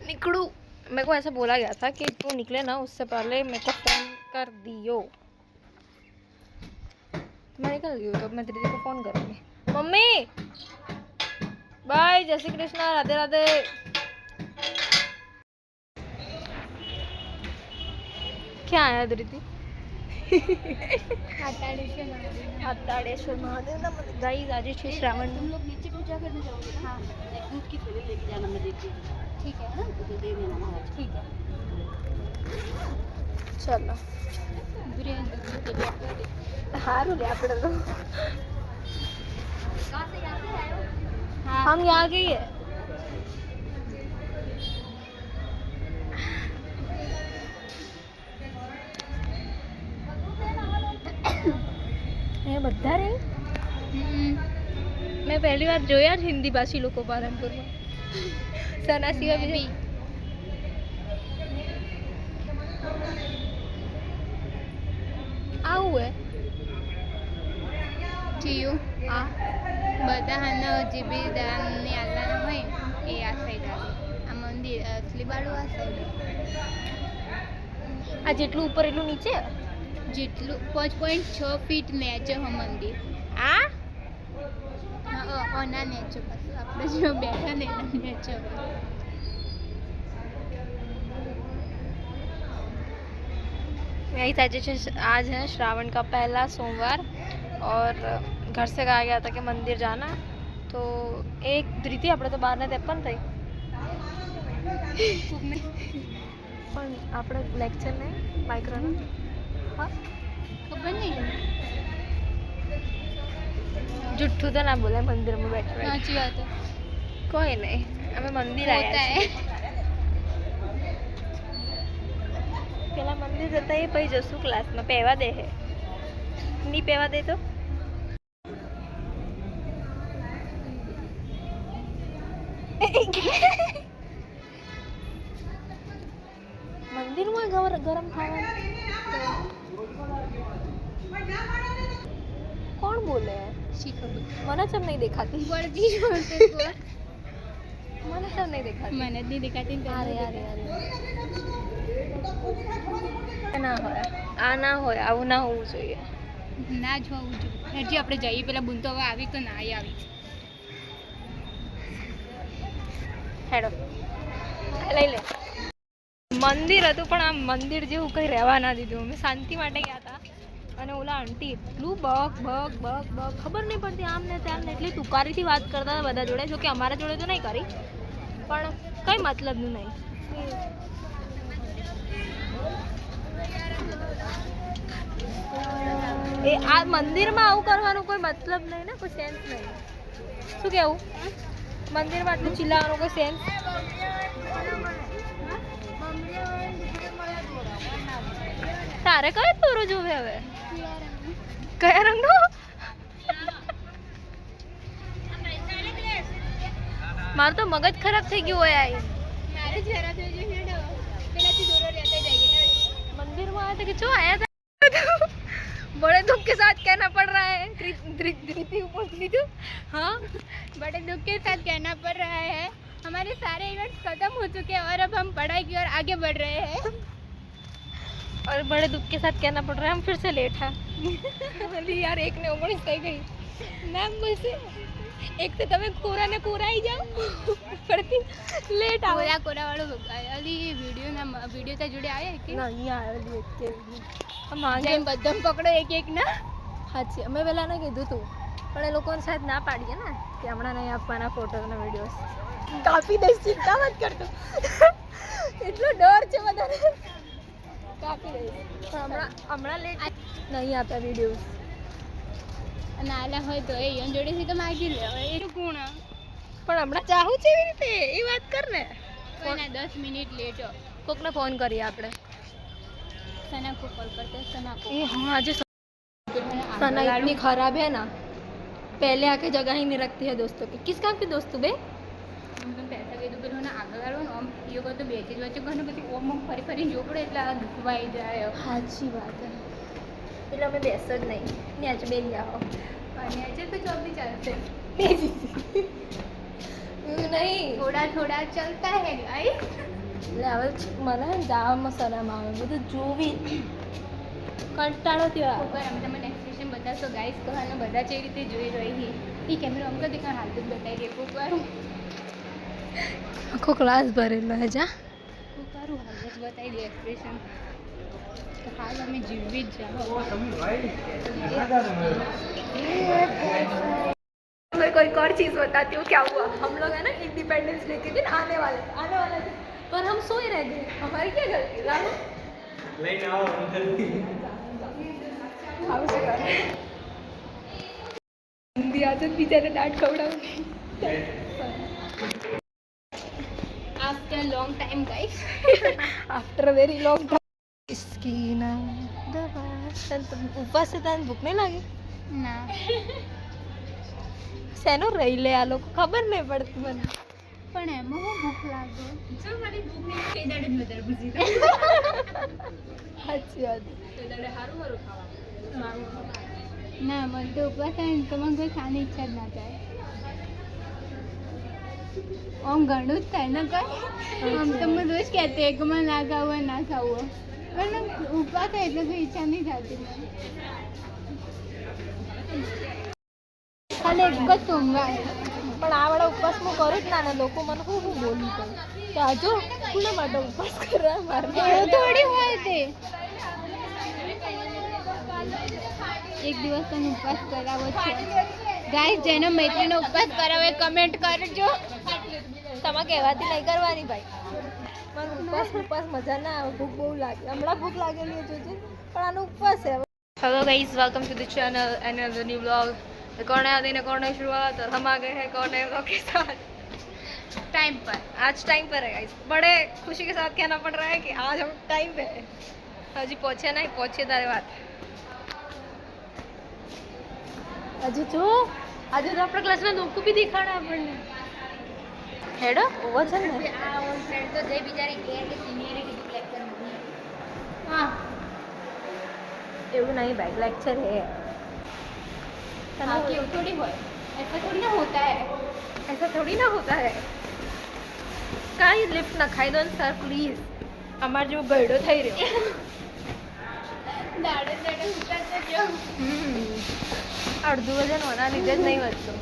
निकलू। मेरे को ऐसा बोला गया था कि तू निकले ना उससे पहले मेरे को फोन कर दियो। मैं निकल गई हूँ तो मैं दीदी को फोन करूँगी। मम्मी बाय, जय श्री कृष्णा, राधे राधे। क्या आया दीदी? हाताड़ेश्वर महादेव ना गाइस, आज है श्रावण। तुम लोग नीचे पूजा करने जाओगे? हाँ, एक दूध की थैली लेके जाना, मैं देती हूँ। ठीक है ना, मुझे दे देना महाराज। ठीक है, चलो हारू ले आप लोग। हम यहाँ गए हैं। ये બધા રે मैं पहली बार જોયા જ હિન્દી ભાષી લોકો પાલનપુરમાં। સના સિવાય બીજા આવું હે જીયું આ બધાનો જે બી દાનની આલ્લાનો હોય એ આ સાઈડ આવે, આ મંદિર અસલી બાળું આ સાઈડ, આ જેટલું ઉપર એટલું નીચે જેટલું 5.6 ફીટ નેચે હો મંદિર આ હા ઓના નેચે, પાછું આપણે જો બેઠા ને એના નેચે। यही था जैसे आज है श्रावण का पहला सोमवार और घर से कहा गया था कि मंदिर जाना, तो एक धृति આપણે તો 12:53 થઈ પણ આપણે લેક્ચર ને માઇક્રોનો હા ખબર નહીં, જુઠ્ઠું તો ના બોલે મંદિરમાં બેઠા સાચી વાત है, કોઈ નહીં, અમે મંદિર होता આવ્યા है। છીએ। પેલા મંદિર જતા એ પછી જશું ક્લાસમાં, પહેવા દે હે નહીં પહેવા દે તો મંદિરમાં ગરમ ખાવાનું કોણ બોલે? શી ખબર, મને ચમ નહીં દેખાતી, વળગી જ બોલતે કોણ, મને ચમ નહીં દેખાતી। મને જ નહીં દેખાતી ને અરે તને અરે અરે ના હોય, આ ના હોય, આવું ના હોવું જોઈએ। ના જ હોવું જોઈએ। હજી આપણે જઈએ પેલા બુન તો હવે આવી તો ના આવી। હેડો લઈ લે। મંદિર હતું પણ આ મંદિર જેવું કંઈ રહેવા ના દીધું। અમે શાંતિ માટે ગયા હતા અને ઓલા આંટી એટલું બક બક બક બક ખબર નહીં પડતી આમ ને તેમ ને એટલી તુકારીથી વાત કરતા હતા બધા જોડે, જો કે અમારા જોડે તો નહીં કરી પણ કંઈ મતલબનું નહીં। એ આ મંદિરમાં આવું કરવાનું કોઈ મતલબ નહીં ને, કોઈ સેન્સ નહીં। શું કહેવું? મંદિરમાં આટલું ચિલ્લાવાનું કોઈ સેન્સ? તારે કયો દોરો જોવે હવે? કયા રંગનો? મારું તો મગજ ખરાબ થઈ ગયું હોય। મારે જરા તો જો હેડો પેલાથી દોરો રહેતા જઈએ। मंदिर में आए थे कि जो आया था बड़े दुख के साथ कहना पड़ रहा है धृति उपस्थित। हाँ बड़े दुख के साथ कहना पड़ रहा है हमारे सारे इवेंट्स खत्म हो चुके हैं और अब हम पढ़ाई की ओर आगे बढ़ रहे हैं, और बड़े दुख के साथ कहना पड़ रहा है हम फिर से लेट है। अरे यार 1:19 થઈ ગઈ मैम मुझसे एक तो તમે કોરા ને કોરા આવી જાઓ પડતી લેટ આવો। કોરા કોરા વાળો અલી વિડિયો તા જોડે આયા કે નહીં આવેલી એક हम आगे જેમ બધામ પકડો એક એક ના। સાચી અમે પહેલા ને કીધું તું પણ એ લોકોને સાહેબ ના પાડીએ ને કે હમણાં નહીં આપવાના ફોટો અને વિડીયોઝ, કાપી દઈશ ચિંતા મત કરતો એટલો ડર છે બધાને, કાપી દઈશ પણ હમણાં લેટ નહીં આપ્યા વિડીયોઝ। અને આલા હોય તો એ યન જોડેથી તો માગી લે એ ગુણ પણ હમણાં ચાહું છે એવી રીતે એ વાત કર ને। કોઈના 10 મિનિટ લેટ હો કોકને ફોન કરીએ આપણે। सना को कॉल करते हैं, सना को। ये हाँ आज सना इतनी खराब है ना, पहले आके जगह ही नहीं रखती है दोस्तों की। किस काम की दोस्त बे? हम तो पैसा के तो पेलो ना આગળ વાળો ને આમ યો કો તો બેચી જ વચ્ચે ઘણું પછી ઓમ ફરી ફરી જો પડે એટલે આ દુખવાઈ જાય। સાચી વાત है, એટલે અમે બેસ જ નહીં ન્યાચ બેસી જાઓ અને આજે તો જોબ બી ચાલશે। નહીં થોડા થોડા ચલતા હે ગાઈસ. એટલે હવે મને જાવામાં શરમ આવે બધું જોવી કંટાળો થયો આવે. ઉપર અમે તમને એક્સપ્રેશન બતાવશો ગાઈસ કહાનો બધા જે રીતે જોઈ રહી એ કેમેરો અમકો દેખા હાલ તો બતાવી દે ઉપર આખો ક્લાસ ભરેલો હે જા ઉતારું હાલ જ બતાવી દે એક્સપ્રેશન. તો હાલ અમે જીવવી જ જાઓ. मैं कोई और चीज़ बताती हूँ क्या हुआ. हम लोग है ना इंडिपेंडेंस डे के दिन आने वाले थे पर हम सोए रह गए. हमारी क्या गलती लालो हिंदी आदत बिचारे डांट खवડાવવાની. After long time guys. After a very long time. इसकी ना दवा तुम ऊपर से तन भूख नहीं लगी ના શેનો રહી લે આ લોકો ખબર નહીં પડતી મને. પણ એમાં હું ભૂખ લાગે જો મારી ભૂખ નહીં કઈ દાડે જ વધારે ભૂજી સાચી વાત. ના મને તો ઉપવાસ થાય ને તો મને કોઈ ખાવાની ઈચ્છા જ ના થાય. આમ ઘણું જ થાય ને કઈ આમ તો હું રોજ કહેતી એક માં ના ખાવું ના ખાવું પણ ઉપવાસ થાય એટલે કોઈ ઈચ્છા નહીં થતી મને. ખાલી એક જ ઊંઘાય. પણ આ વાળા ઉપવાસ હું કરું જ ના ને લોકો મને શું બોલી કહું કે આજો કોના માટે ઉપવાસ કરવા મારે એવું થોડી હોય તે. એક દિવસ તમે ઉપવાસ કરાવો છો ગાઈસ. જેનો મૈત્રીનો ઉપવાસ કરાવો એ કમેન્ટ કરજો. તમે કહેવાથી નહીં કરવાની ભાઈ. મને ઉપવાસ મજા ના આવે. ભૂખ બહુ લાગે. હમણાં ભૂખ લાગેલી જોજે પણ આનો ઉપવાસ છે. Hello guys welcome to the channel and another new vlog. कौन है दिन कौन है शुरुआत और हम आ गए हैं कौन है व्लॉग के साथ टाइम पर. आज टाइम पर है गाइस. बड़े खुशी के साथ कहना पड़ रहा है कि आज हम टाइम पे है. हजी पहुंचे नहीं पहुंचे तारे बात हजू जो आज तो अपने क्लास में लोग को भी दिखाना આપણને હેડો ઓવો છે ને આ ઓન ફ્રેન્ડ તો જઈ બિચારી ઘેર કે સિનિયરે કીધું લેક્ચર નથી. હા એવું नहीं भाई लेक्चर है. हाँ क्यों थोड़ी हो ऐसा थोड़ी ना होता है. ऐसा थोड़ी ना होता है. कहीं लिफ्ट ना खाई दो सर प्लीज. हमार जो गड़ो થઈ રહ્યો દાડે દાડે ઉતારતો જો. અડધું વજન હોના લીધે જ નહીં વધતું.